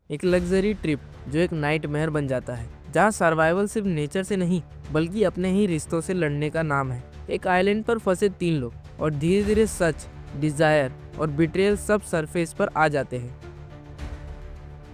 एक luxury trip जो एक नाइटमेयर बन जाता है, जहाँ सर्वाइवल सिर्फ नेचर से नहीं बल्कि अपने ही रिश्तों से लड़ने का नाम है। एक आइलैंड पर फंसे 3 लोग और धीरे धीरे सच, डिजायर और बिट्रेयल सब सरफेस पर आ जाते हैं।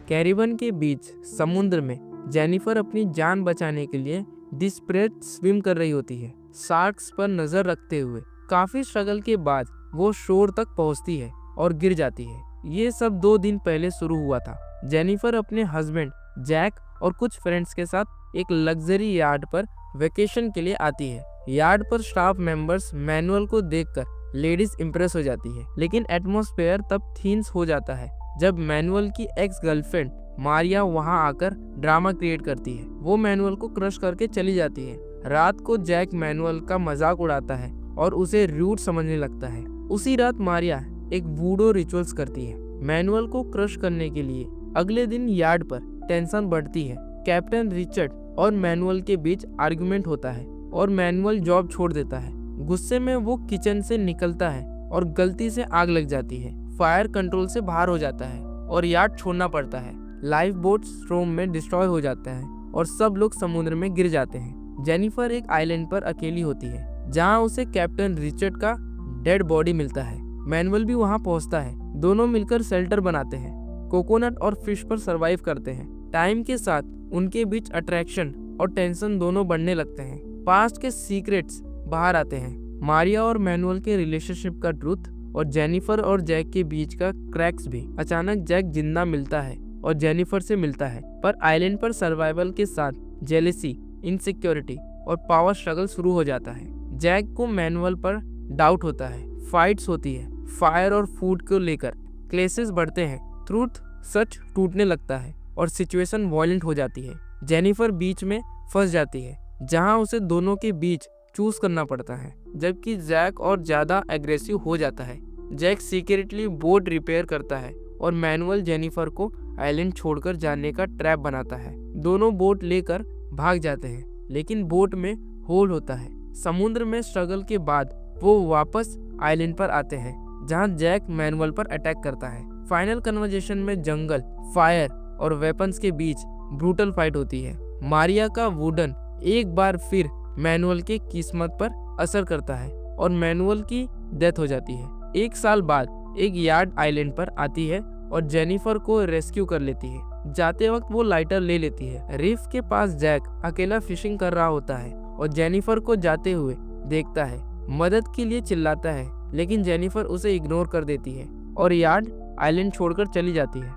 कैरिबियन के बीच समुद्र में जेनिफर अपनी जान बचाने के लिए डिस्परेट स्विम कर रही होती है, शार्क्स पर नजर रखते हुए। काफी स्ट्रगल के बाद वो शोर तक पहुंचती है और गिर जाती है। ये सब 2 दिन पहले शुरू हुआ था। जेनिफर अपने हस्बैंड जैक और कुछ फ्रेंड्स के साथ एक लग्जरी यार्ड पर वेकेशन के लिए आती है। यार्ड पर स्टाफ मेंबर्स मैनुअल को देखकर लेडीज इंप्रेस हो जाती है, लेकिन एटमॉस्फेयर तब थीन्स हो जाता है जब मैनुअल की एक्स गर्लफ्रेंड मारिया वहां आकर ड्रामा क्रिएट करती है। वो मैनुअल को क्रश करके चली जाती है। रात को जैक मैनुअल का मजाक उड़ाता है और उसे रूड समझने लगता है। उसी रात मारिया एक वूडो रिचुअल्स करती है मैनुअल को क्रश करने के लिए। अगले दिन यार्ड पर टेंशन बढ़ती है। कैप्टन रिचर्ड और मैनुअल के बीच आर्गुमेंट होता है और मैनुअल जॉब छोड़ देता है। गुस्से में वो किचन से निकलता है और गलती से आग लग जाती है। फायर कंट्रोल से बाहर हो जाता है और यार्ड छोड़ना पड़ता है। लाइफ बोट स्ट्रोम में डिस्ट्रॉय हो जाता है और सब लोग समुद्र में गिर जाते हैं। जेनिफर एक आइलैंड पर अकेली होती है, जहां उसे कैप्टन रिचर्ड का डेड बॉडी मिलता है। मैनुअल भी वहां पहुंचता है। दोनों मिलकर शेल्टर बनाते हैं, कोकोनट और फिश पर सरवाइव करते हैं। टाइम के साथ उनके बीच अट्रैक्शन और टेंशन दोनों बढ़ने लगते हैं। पास्ट के सीक्रेट्स बाहर आते हैं। मारिया और मैनुअल के रिलेशनशिप का ट्रूथ और जेनिफर और जैक के बीच का क्रैक्स भी। अचानक जैक जिंदा मिलता है और जेनिफर से मिलता है, पर आइलैंड पर सर्वाइवल के साथ जेलेसी, इनसिक्योरिटी और पावर स्ट्रगल शुरू हो जाता है। जैक को मैनुअल पर डाउट होता है, फाइट्स होती है फायर और फूड को लेकर, क्लेशेस बढ़ते हैं, ट्रूथ सच टूटने लगता है और सिचुएशन वायलेंट हो जाती है। जेनिफर बीच में फंस जाती है, जहां उसे दोनों के बीच चूज करना पड़ता है, जबकि जैक और ज्यादा एग्रेसिव हो जाता है। जैक सीक्रेटली बोट रिपेयर करता है और मैनुअल जेनिफर को आइलैंड छोड़कर जाने का ट्रैप बनाता है। दोनों बोट लेकर भाग जाते हैं, लेकिन बोट में होल होता है। समुद्र में स्ट्रगल के बाद वो वापस आइलैंड पर आते हैं, जहां जैक मैनुअल पर अटैक करता है। फाइनल कन्वर्जेशन में जंगल, फायर और वेपन्स के बीच ब्रूटल फाइट होती है। मारिया का वुडन एक बार फिर मैनुअल के किस्मत पर असर करता है और मैनुअल की डेथ हो जाती है। 1 साल बाद एक यार्ड आइलैंड पर आती है और जेनिफर को रेस्क्यू कर लेती है। जाते वक्त वो लाइटर ले लेती है। रीफ के पास जैक अकेला फिशिंग कर रहा होता है और जेनिफर को जाते हुए देखता है। मदद के लिए चिल्लाता है, लेकिन जेनिफर उसे इग्नोर कर देती है और यार्ड आइलैंड छोड़कर चली जाती है।